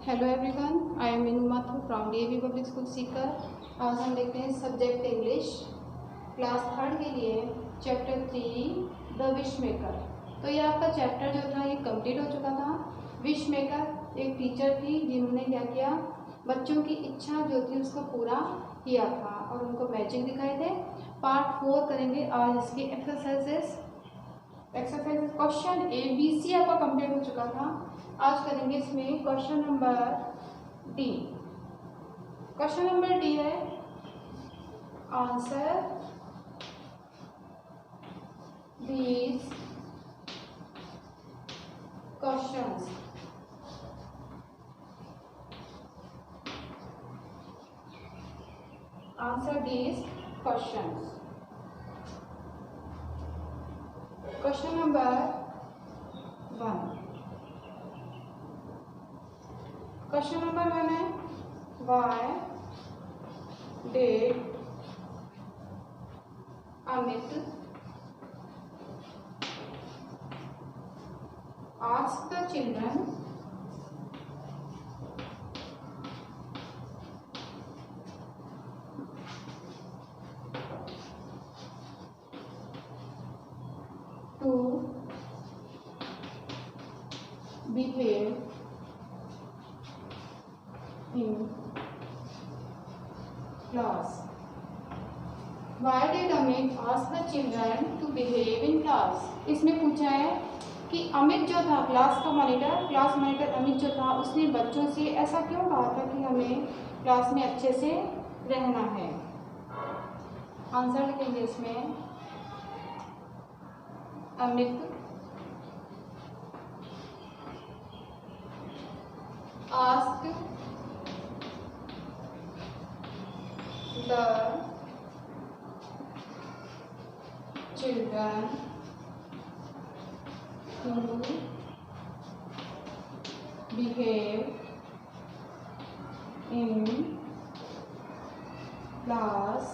Hello everyone, I am Meenu Mathur from DAV public school Sikar. आज हम देखते हैं सब्जेक्ट इंग्लिश क्लास थर्ड के लिए चैप्टर 3 द विश मेकर। तो ये आपका चैप्टर जो था ये कंप्लीट हो चुका था। विश मेकर एक टीचर थी जिन्होंने क्या किया, बच्चों की इच्छा जो थी उसको पूरा किया था और उनको मैजिक दिखाए थे। पार्ट 4 करेंगे आज इसके exercises. Question A B C आपका कंप्लीट हो चुका था। आज करेंगे इसमें question number D. Question number D है answer these questions. Answer these questions. Question number 1। Question number 1 है why did Amit ask the children to behave in class। Why did Amit ask the children to behave in class? इसमें पूछा है कि अमित जो था class monitor Amit जो था उसने बच्चों से ऐसा क्यों कहा था कि हमें क्लास में अच्छे से रहना है। आंसर लिखेंगे इसमें Amit asked the children to behave in class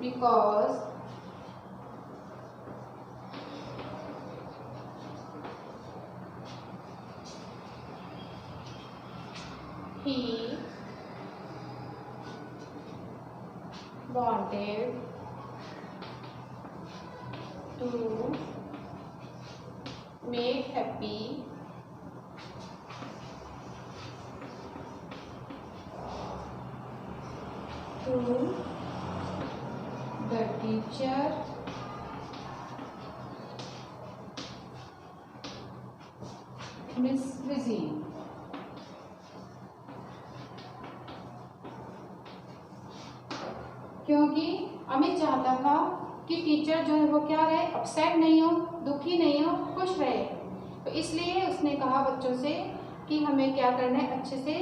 because he wanted to make happy to the teacher Miss Lizzie। क्योंकि अमित चाहता था कि टीचर जो है वो क्या रहे, अपसेट नहीं हो, दुखी नहीं हो, खुश रहे। तो इसलिए उसने कहा बच्चों से कि हमें क्या करना है, अच्छे से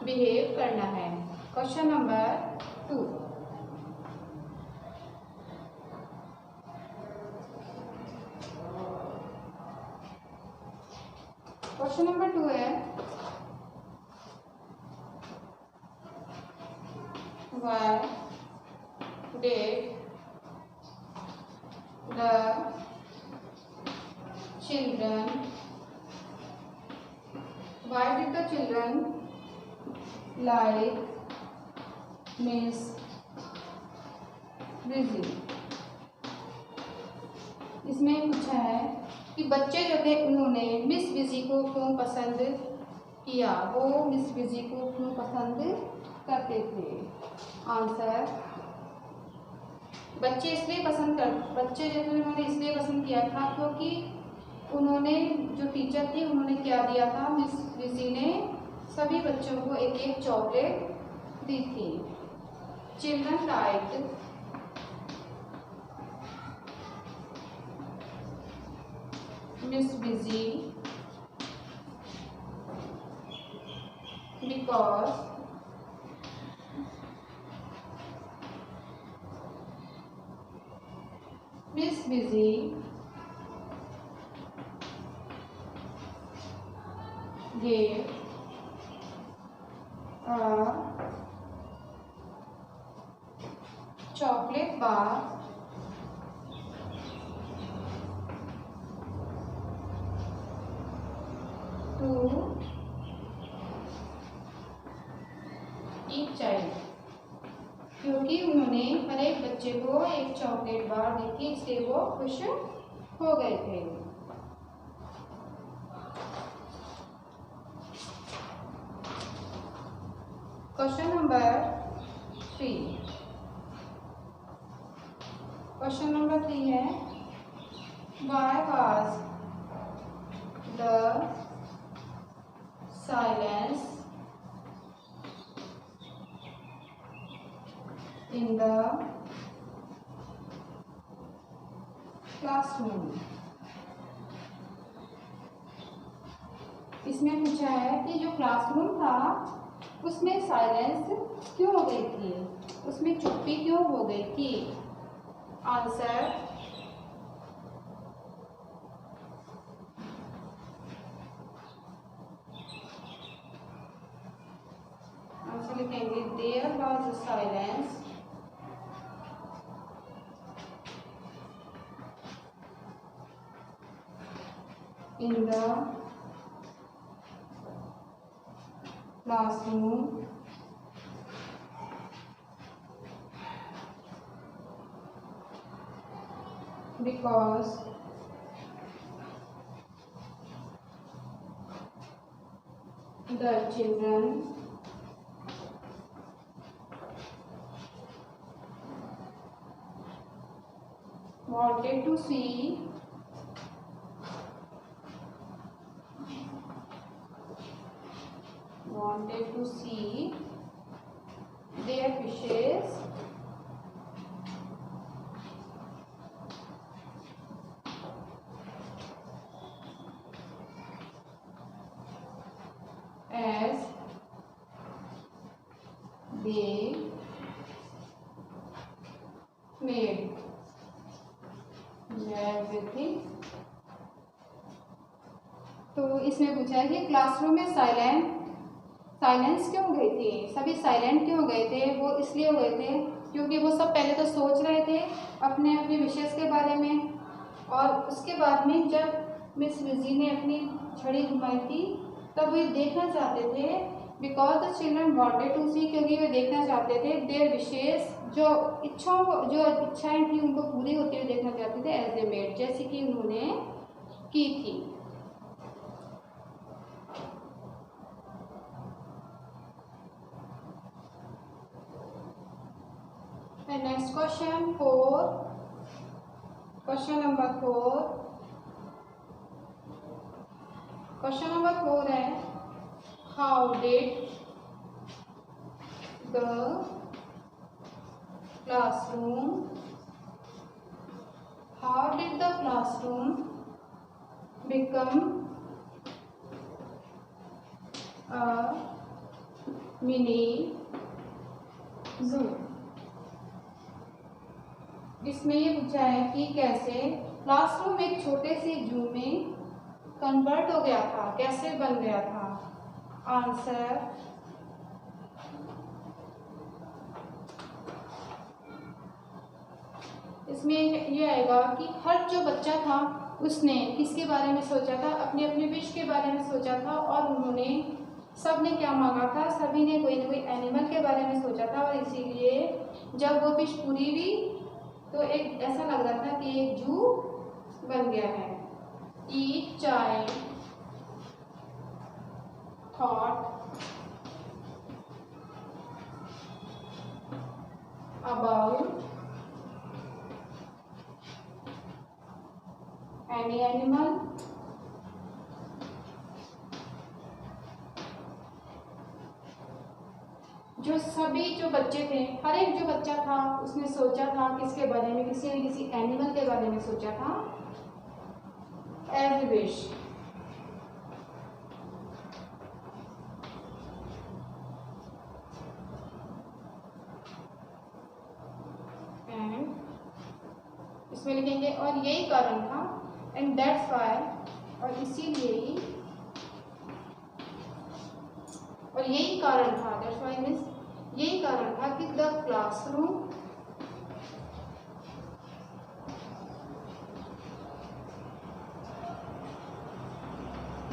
बिहेव करना है। Question number 2। क्वेश्चन नंबर 2 है why did the children like Miss Lizzie। इसमें पूछा है कि बच्चे जो थे उन्होंने मिस बिजी को क्यों पसंद किया, वो मिस बिजी को क्यों पसंद करते थे। आंसर बच्चे जो थे उन्होंने इसलिए पसंद किया था क्योंकि उन्होंने जो टीचर थी उन्होंने क्या दिया था, मिस बिजी ने सभी बच्चों को एक एक चॉकलेट दी थी। Children liked Miss Busy because Miss Busy gave a chocolate bar each child, क्योंकि उन्होंने हर एक बच्चे को एक चॉकलेट बार दी थी, इसलिए वो खुश हो गए थे। Question number 3। क्वेश्चन नंबर 3 है, why was the silence in the classroom. इसमें पूछा है कि जो क्लासरूम था उसमें साइलेंस क्यों हो गई थी, उसमें चुप्पी क्यों हो गई थी। आंसर, आंसर लिखेंगे there was silence in the classroom because the children wanted to see their fishes as they made everything। तो इसमें पूछा है कि क्लासरूम में साइलेंस क्यों हो गई थी, सभी साइलेंट क्यों हो गए थे। वो इसलिए हो गए थे क्योंकि वो सब पहले तो सोच रहे थे अपने अपने विशेष के बारे में, और उसके बाद में जब मिस विजी ने अपनी छड़ी घुमाई थी तब वे देखना चाहते थे, because the children wanted to see, क्योंकि वे देखना चाहते थे देयर विशेष, जो इच्छाएं थी उनको पूरी होते हुए देखना चाहते थे, एज दे मेड, जैसे कि उन्होंने की थी। And next question 4, question number 4। Question number 4 है, how did the classroom become a mini जू। इसमें ये पूछा है कि कैसे क्लासरूम एक छोटे से जू में कन्वर्ट हो गया था, कैसे बन गया था। आंसर, इसमें ये आएगा कि हर जो बच्चा था उसने किसके बारे में सोचा था, अपने अपने विश के बारे में सोचा था, और उन्होंने सब ने क्या मांगा था, सभी ने कोई ना कोई एनिमल के बारे में सोचा था, और इसीलिए जब वो विश पूरी हुई तो एक ऐसा लग रहा था कि एक जू बन गया है। Each child thought about any animal जो बच्चे थे, हर एक जो बच्चा था उसने सोचा था किसके बारे में, किसी ने किसी एनिमल के बारे में सोचा था, एज विश। एंड इसमें लिखेंगे और यही कारण था, एंड दैट्स वाई, और इसीलिए ही, और यही कारण था, दैट्स वाई मीन्स यही कारण था कि the classroom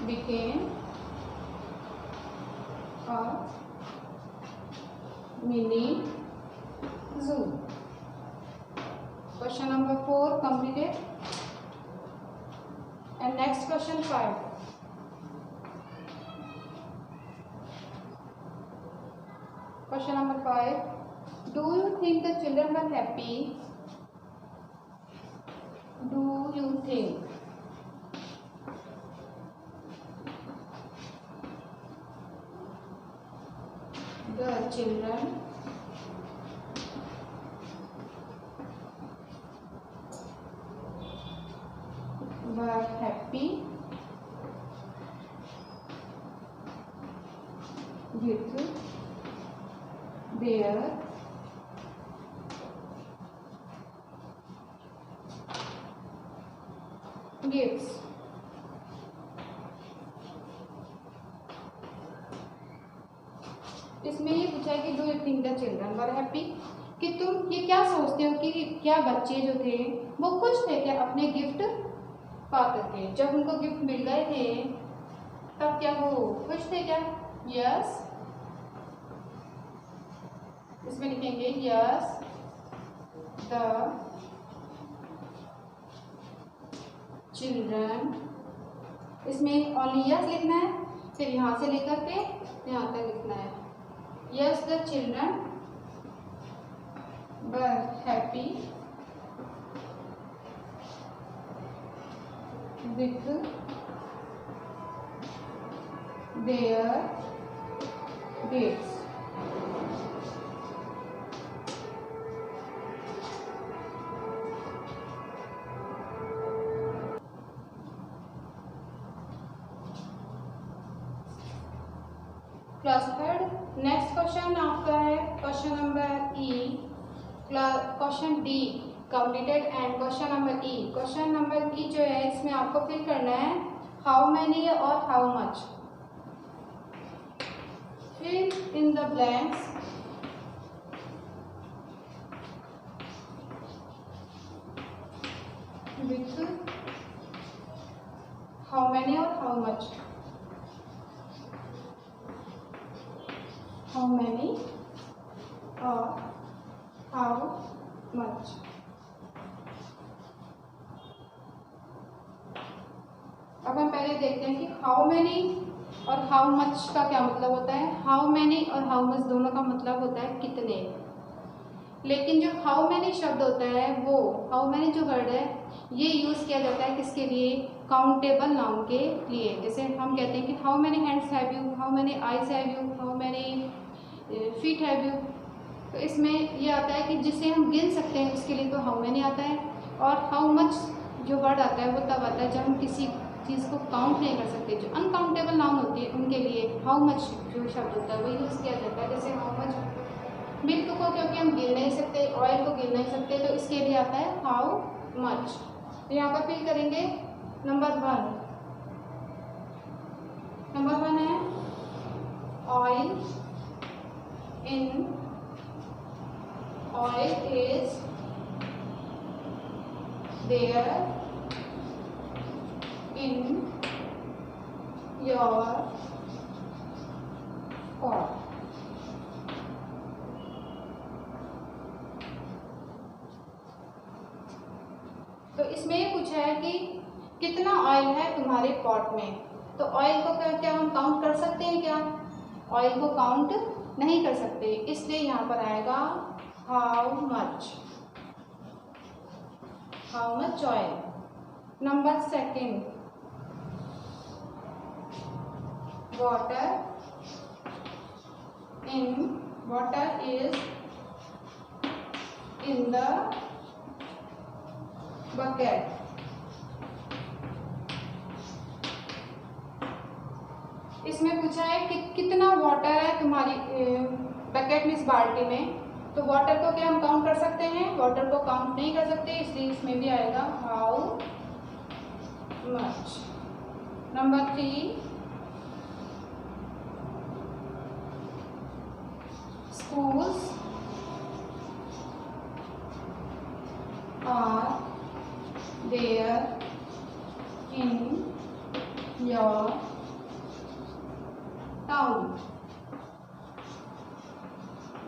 became a mini zoo. Question number 4 completed. And next question 5. Question number 5. Do you think the children were happy? Do you think the children were happy with their gifts? इसमें ये पूछा है कि do you think the children were happy, कि तुम ये क्या सोचते हो कि क्या बच्चे जो थे वो खुश थे क्या अपने गिफ्ट पाकर के? जब उनको गिफ्ट मिल गए थे तब क्या वो खुश थे क्या? यस, इसमें लिखेंगे यस द चिल्ड्रन, इसमें ओनली यस लिखना है, फिर यहाँ से लेकर के यहाँ तक लिखना है। Yes the children were happy with their gifts. Class third, next question आपका है question number E, question D completed and question number E. Question number E जो है इसमें आपको फिल करना है हाउ मैनी और how much. Fill in the blanks with how many और हाउ मच। हाउ मैनी और हाउ मच। अब हम पहले देखते हैं कि हाउ मैनी और हाउ मच का क्या मतलब होता है। हाउ मैनी और हाउ मच दोनों का मतलब होता है कितने, लेकिन जो हाउ मैनी शब्द होता है वो हाउ मैनी जो वर्ड है ये यूज़ किया जाता है किसके लिए? काउंटेबल नाउन के लिए। जैसे हम कहते हैं कि how many hands have you, how many eyes have you, how many feet have you. तो इसमें ये आता है कि जिसे हम गिन सकते हैं उसके लिए तो हाउ मैनी आता है, और हाउ मच जो वर्ड आता है वो तब आता है जब हम किसी चीज़ को काउंट नहीं कर सकते। जो अनकाउंटेबल नाउन होती है उनके लिए हाउ मच जो शब्द होता है वो यूज़ किया जाता है। जैसे हाउ मच मिल्क को क्योंकि हम गिन नहीं सकते, ऑयल को गिन नहीं सकते, तो इसके लिए आता है हाउ मच। तो यहाँ पर फिल करेंगे नंबर 1। नंबर 1 है oil in, oil is there in your pot। तो इसमें ये पूछा है कि कितना ऑयल है तुम्हारे पॉट में। तो ऑयल को क्या हम काउंट कर सकते हैं क्या? ऑयल को काउंट नहीं कर सकते, इसलिए यहाँ पर आएगा how much, how much oil. Number 2, water in, water is in the bucket। इसमें पूछा है कि कितना वाटर है तुम्हारी बकेट में, इस बाल्टी में। तो वाटर को क्या हम काउंट कर सकते हैं? वाटर को काउंट नहीं कर सकते, इसलिए इसमें भी आएगा how much. Number 3, schools are there in your town।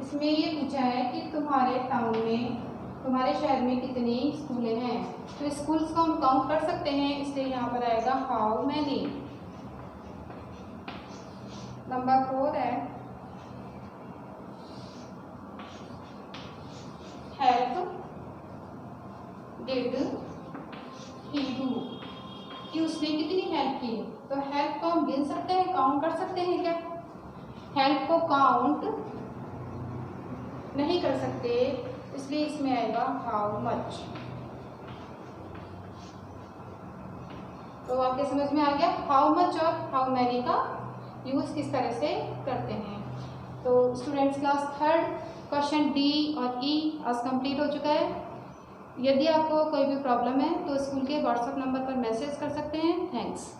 इसमें ये पूछा है कि तुम्हारे टाउन में, तुम्हारे शहर में कितनी स्कूलें हैं। तो स्कूल्स को हम काउंट कर सकते हैं, इसलिए यहाँ पर आएगा हाउ मैनी। नंबर 4 है हेल्प डिड ही डू, कि उसने कितनी हेल्प की। तो हेल्प को हम गिन सकते हैं, काउंट कर सकते हैं क्या? हेल्प को काउंट नहीं कर सकते, इसलिए इसमें आएगा हाउ मच। तो आपके समझ में आ गया हाउ मच और हाउ मैनी का यूज किस तरह से करते हैं। तो स्टूडेंट्स क्लास 3 क्वेश्चन डी और ई आज कंप्लीट हो चुका है। यदि आपको कोई भी प्रॉब्लम है तो स्कूल के व्हाट्सएप नंबर पर मैसेज कर सकते हैं। थैंक्स।